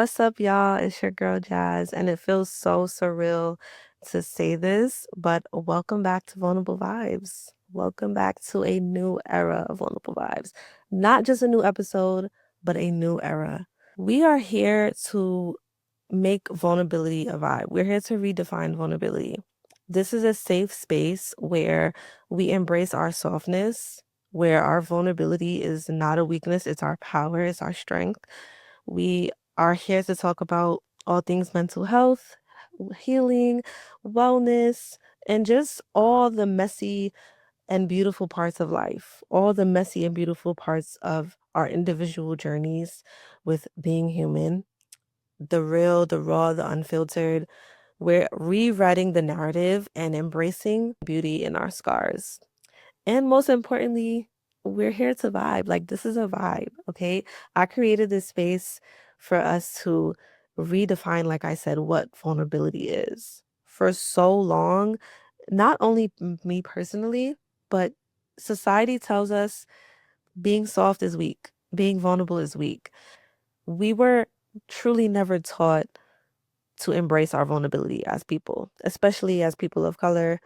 What's up, y'all? It's your girl Jazz, and it feels so surreal to say this, but welcome back to Vulnerable Vibes. Welcome back to a new era of Vulnerable Vibes. Not just a new episode, but a new era. We are here to make vulnerability a vibe. We're here to redefine vulnerability. This is a safe space where we embrace our softness, where our vulnerability is not a weakness, it's our power, it's our strength. We are here to talk about all things mental health, healing, wellness, and just all the messy and beautiful parts of life, all the messy and beautiful parts of our individual journeys with being human, the real, the raw, the unfiltered. We're rewriting the narrative and embracing beauty in our scars. And most importantly, we're here to vibe. Like, this is a vibe, okay? I created this space for us to redefine, like I said, what vulnerability is. For so long, not only me personally, but society tells us being soft is weak, being vulnerable is weak. We were truly never taught to embrace our vulnerability as people, especially as people of color,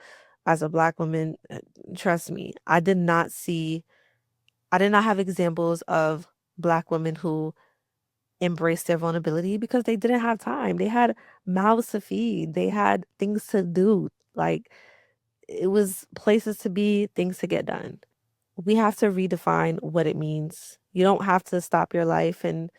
as a Black woman. Trust me, I did not have examples of Black women who embraced their vulnerability because they didn't have time. They had mouths to feed, they had things to do. Like, it was places to be, things to get done. We have to redefine what it means. You don't have to stop your life and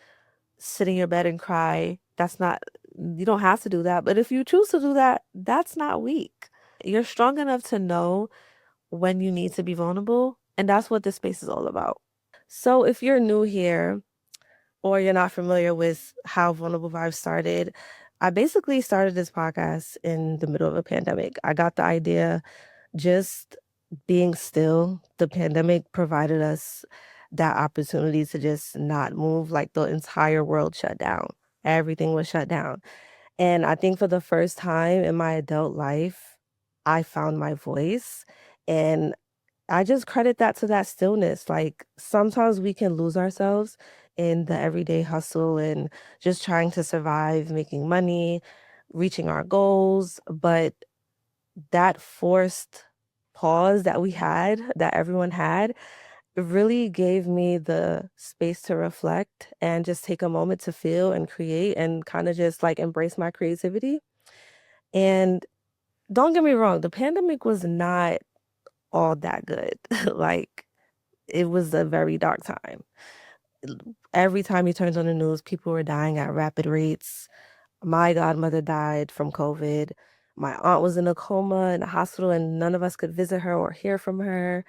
sit in your bed and cry. You don't have to do that. But if you choose to do that, that's not weak. You're strong enough to know when you need to be vulnerable. And that's what this space is all about. So if you're new here or you're not familiar with how Vulnerable Vibes started, I basically started this podcast in the middle of a pandemic. I got the idea just being still. The pandemic provided us that opportunity to just not move. Like, the entire world shut down. Everything was shut down. And I think for the first time in my adult life, I found my voice. And I just credit that to that stillness. Like, sometimes we can lose ourselves in the everyday hustle and just trying to survive, making money, reaching our goals. But that forced pause that we had, that everyone had, really gave me the space to reflect and just take a moment to feel and create and kind of just like embrace my creativity. And don't get me wrong, the pandemic was not all that good. Like, it was a very dark time. Every time you turned on the news, people were dying at rapid rates. My godmother died from COVID. My aunt was in a coma in the hospital, and none of us could visit her or hear from her.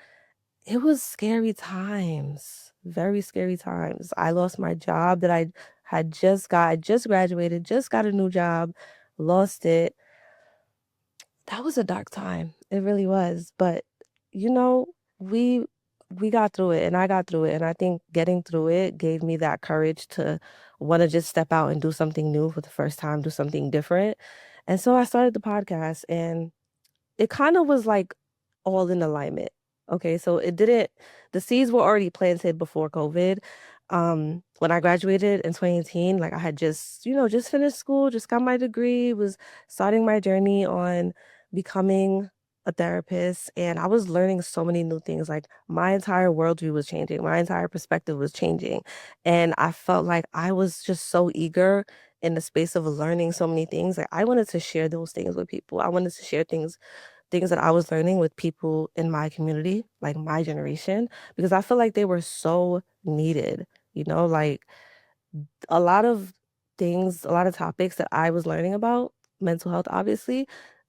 It was scary times, very scary times. I lost my job that I just graduated, just got a new job, lost it. That was a dark time. It really was. But you know, we we got through it and I got through it. And I think getting through it gave me that courage to want to just step out and do something new for the first time, do something different. And so I started the podcast, and it kind of was like all in alignment. Okay, so the seeds were already planted before COVID. When I graduated in 2018, like, I had just, just finished school, just got my degree, was starting my journey on becoming a therapist, and I was learning so many new things. Like, my entire worldview was changing, my entire perspective was changing. And I felt like I was just so eager in the space of learning so many things. Like, I wanted to share those things with people. I wanted to share things that I was learning with people in my community, like my generation, because I feel like they were so needed. Like, a lot of a lot of topics that I was learning about, mental health, obviously,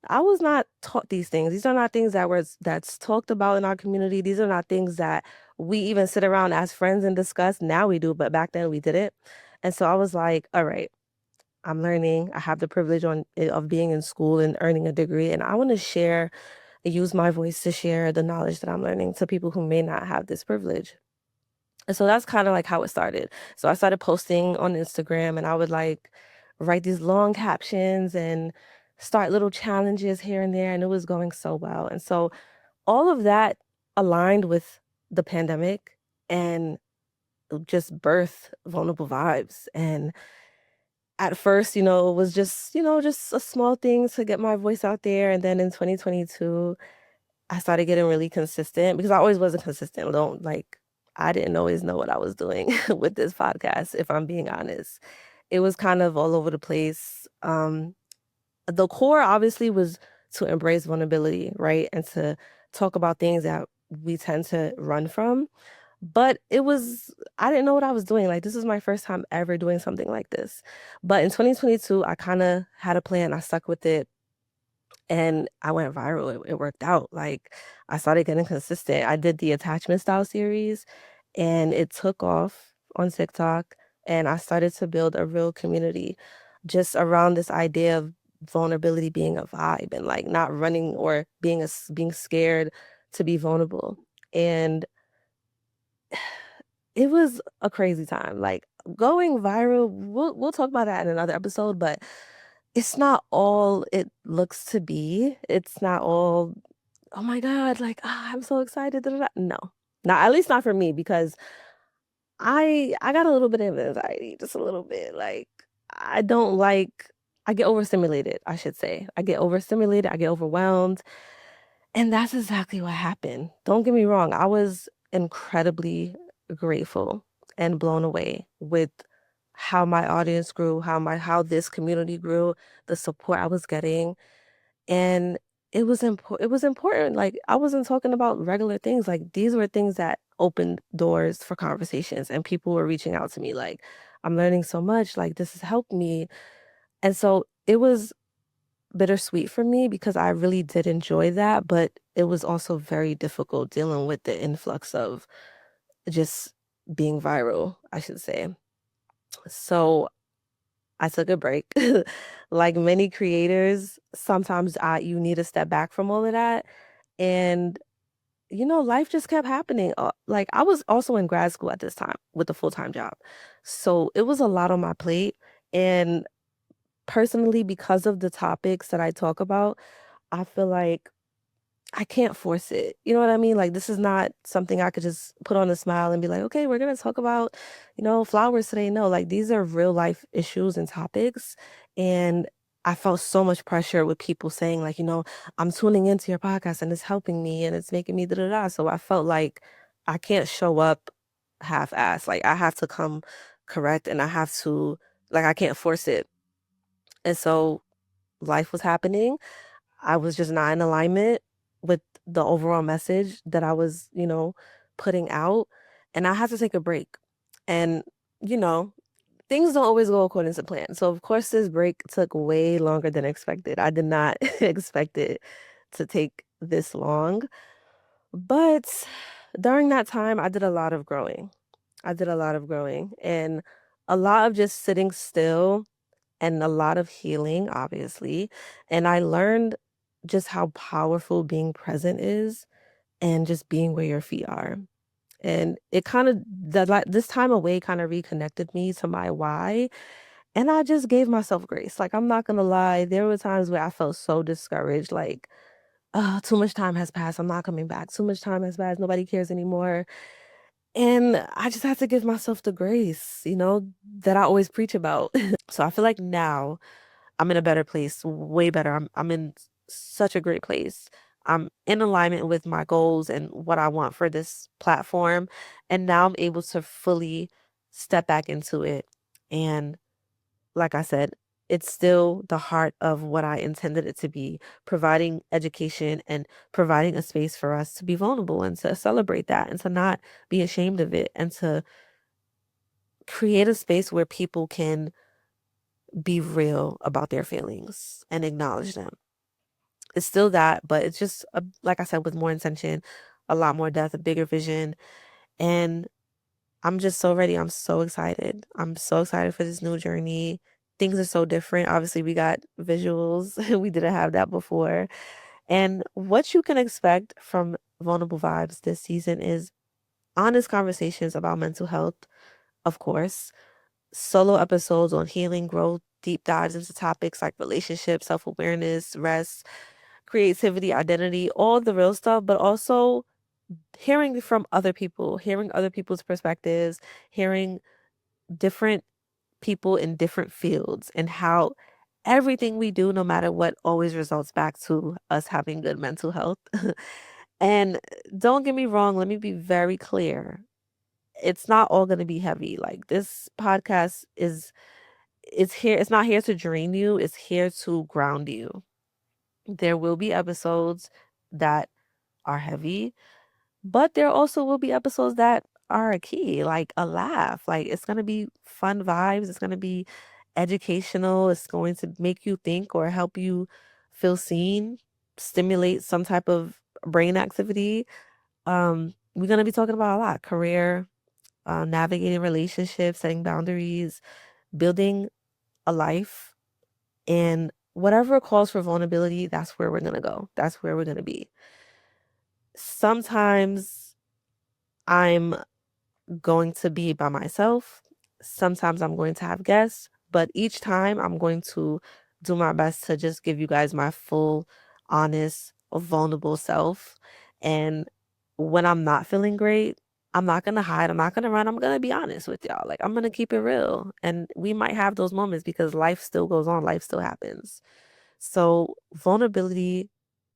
I was not taught these things. These are not things that's talked about in our community. These are not things that we even sit around as friends and discuss. Now we do, but back then we didn't. And so I was like, all right, I'm learning. I have the privilege of being in school and earning a degree, and I want to use my voice to share the knowledge that I'm learning to people who may not have this privilege. And so that's kind of like how it started. So I started posting on Instagram, and I would like write these long captions and start little challenges here and there, and it was going so well. And so all of that aligned with the pandemic and just birth vulnerable vibes. And at first, it was just, just a small thing to get my voice out there. And then in 2022, I started getting really consistent because I always wasn't consistent. Don't like, I didn't always know what I was doing with this podcast, if I'm being honest. It was kind of all over the place. The core obviously was to embrace vulnerability, right? And to talk about things that we tend to run from. But I didn't know what I was doing. Like, this is my first time ever doing something like this. But in 2022, I kind of had a plan. I stuck with it and I went viral. It worked out. Like, I started getting consistent. I did the attachment style series and it took off on TikTok. And I started to build a real community just around this idea of vulnerability being a vibe and like not running or being scared to be vulnerable. And it was a crazy time. Like going viral, we'll talk about that in another episode, but it's not all it looks to be. It's not all, oh my God, like, I'm so excited. Da, da, da." No. Not at least not for me because I got a little bit of anxiety, just a little bit. Like I don't like I get overstimulated, I should say. I get overstimulated, I get overwhelmed. And that's exactly what happened. Don't get me wrong. I was incredibly grateful and blown away with how my audience grew, how this community grew, the support I was getting. And it was important. Like I wasn't talking about regular things. Like these were things that opened doors for conversations and people were reaching out to me like I'm learning so much, like this has helped me. And so it was bittersweet for me because I really did enjoy that, but it was also very difficult dealing with the influx of just being viral, I should say. So I took a break. Like many creators, sometimes you need to step back from all of that. And, life just kept happening. Like I was also in grad school at this time with a full-time job. So it was a lot on my plate. And personally, because of the topics that I talk about, I feel like I can't force it. You know what I mean? Like this is not something I could just put on a smile and be like, okay, we're gonna talk about, flowers today. No, like these are real life issues and topics. And I felt so much pressure with people saying, like, I'm tuning into your podcast and it's helping me and it's making me da da da. So I felt like I can't show up half-assed. Like I have to come correct and I have to like I can't force it. And so life was happening. I was just not in alignment with the overall message that I was, putting out. And I had to take a break. And, you know, things don't always go according to plan. So, of course, this break took way longer than expected. I did not expect it to take this long. But during that time, I did a lot of growing. I did a lot of growing and a lot of just sitting still and a lot of healing, obviously. And I learned just how powerful being present is and just being where your feet are. And it kind of this time away kind of reconnected me to my why. And I just gave myself grace. Like I'm not gonna lie, there were times where I felt so discouraged, like, oh, too much time has passed. I'm not coming back. Too much time has passed. Nobody cares anymore. And I just had to give myself the grace, that I always preach about. So I feel like now I'm in a better place, way better. I'm in such a great place. I'm in alignment with my goals and what I want for this platform. And now I'm able to fully step back into it. And like I said, it's still the heart of what I intended it to be, providing education and providing a space for us to be vulnerable and to celebrate that and to not be ashamed of it and to create a space where people can be real about their feelings and acknowledge them. It's still that, but it's just, like I said, with more intention, a lot more depth, a bigger vision. And I'm just so ready. I'm so excited. I'm so excited for this new journey. Things are so different. Obviously, we got visuals. We didn't have that before. And what you can expect from Vulnerable Vibes this season is honest conversations about mental health, of course, solo episodes on healing, growth, deep dives into topics like relationships, self-awareness, rest, creativity, identity, all the real stuff, but also hearing from other people, hearing other people's perspectives, hearing different people in different fields and how everything we do, no matter what, always results back to us having good mental health. And don't get me wrong, let me be very clear. It's not all going to be heavy. Like this podcast is it's here it's not here to drain you, it's here to ground you. There will be episodes that are heavy, but there also will be episodes that are a key, like a laugh. Like it's going to be fun vibes, it's going to be educational, it's going to make you think or help you feel seen, stimulate some type of brain activity. We're going to be talking about a lot: career, navigating relationships, setting boundaries, building a life, and whatever calls for vulnerability, that's where we're going to go. That's where we're going to be. Sometimes I'm going to be by myself. Sometimes I'm going to have guests, but each time I'm going to do my best to just give you guys my full, honest, vulnerable self. And when I'm not feeling great, I'm not going to hide. I'm not going to run. I'm going to be honest with y'all. Like, I'm going to keep it real. And we might have those moments because life still goes on, life still happens. So, vulnerability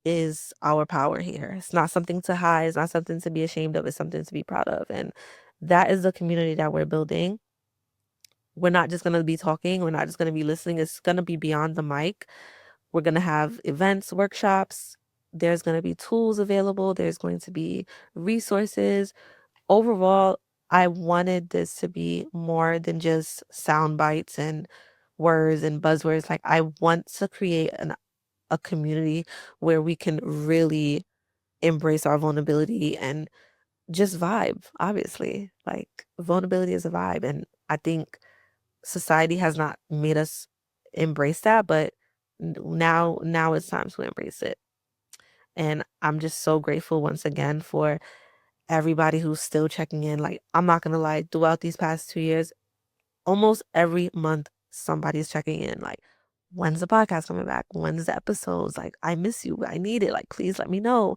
is our power here. It's not something to hide, it's not something to be ashamed of, it's something to be proud of. And that is the community that we're building. We're not just going to be talking, we're not just going to be listening, it's going to be beyond the mic. We're going to have events, workshops, there's going to be tools available, there's going to be resources. Overall, I wanted this to be more than just sound bites and words and buzzwords. Like, I want to create a community where we can really embrace our vulnerability and just vibe, obviously. Like, vulnerability is a vibe. And I think society has not made us embrace that, but now it's time to embrace it. And I'm just so grateful once again for everybody who's still checking in. Like, I'm not gonna lie, throughout these past 2 years, almost every month somebody's checking in. Like, when's the podcast coming back? When's the episodes? Like, I miss you. I need it. Like, please let me know.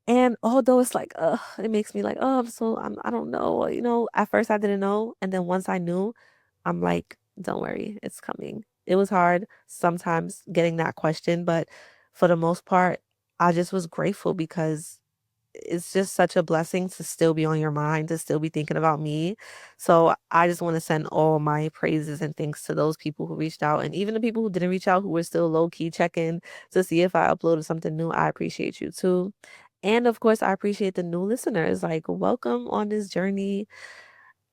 And although it's like, it makes me like, I don't know. At first I didn't know. And then once I knew, I'm like, don't worry, it's coming. It was hard sometimes getting that question, but for the most part, I just was grateful because it's just such a blessing to still be on your mind, to still be thinking about me. So I just want to send all my praises and thanks to those people who reached out, and even the people who didn't reach out, who were still low key checking to see if I uploaded something new. I appreciate you too. And of course, I appreciate the new listeners. Like, welcome on this journey.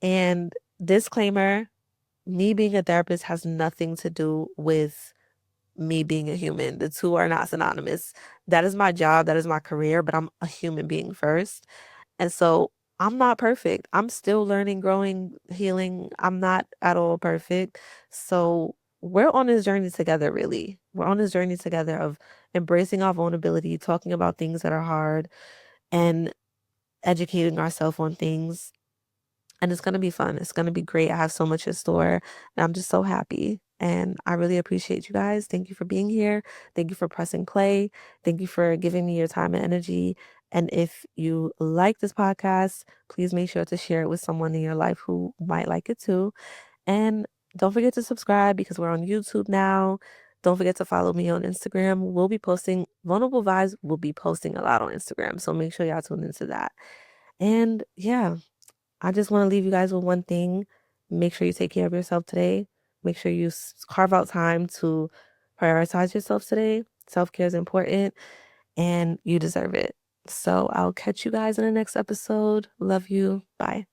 And disclaimer, me being a therapist has nothing to do with me being a human. The two are not synonymous. That is my job, that is my career, but I'm a human being first. And so I'm not perfect. I'm still learning, growing, healing. I'm not at all perfect. So we're on this journey together, really. We're on this journey together of embracing our vulnerability, talking about things that are hard, and educating ourselves on things. And it's going to be fun. It's going to be great. I have so much in store. And I'm just so happy. And I really appreciate you guys. Thank you for being here. Thank you for pressing play. Thank you for giving me your time and energy. And if you like this podcast, please make sure to share it with someone in your life who might like it too. And don't forget to subscribe because we're on YouTube now. Don't forget to follow me on Instagram. We'll be posting Vulnerable Vibes. We'll be posting a lot on Instagram. So make sure y'all tune into that. And yeah, I just want to leave you guys with one thing. Make sure you take care of yourself today. Make sure you carve out time to prioritize yourself today. Self-care is important and you deserve it. So I'll catch you guys in the next episode. Love you. Bye.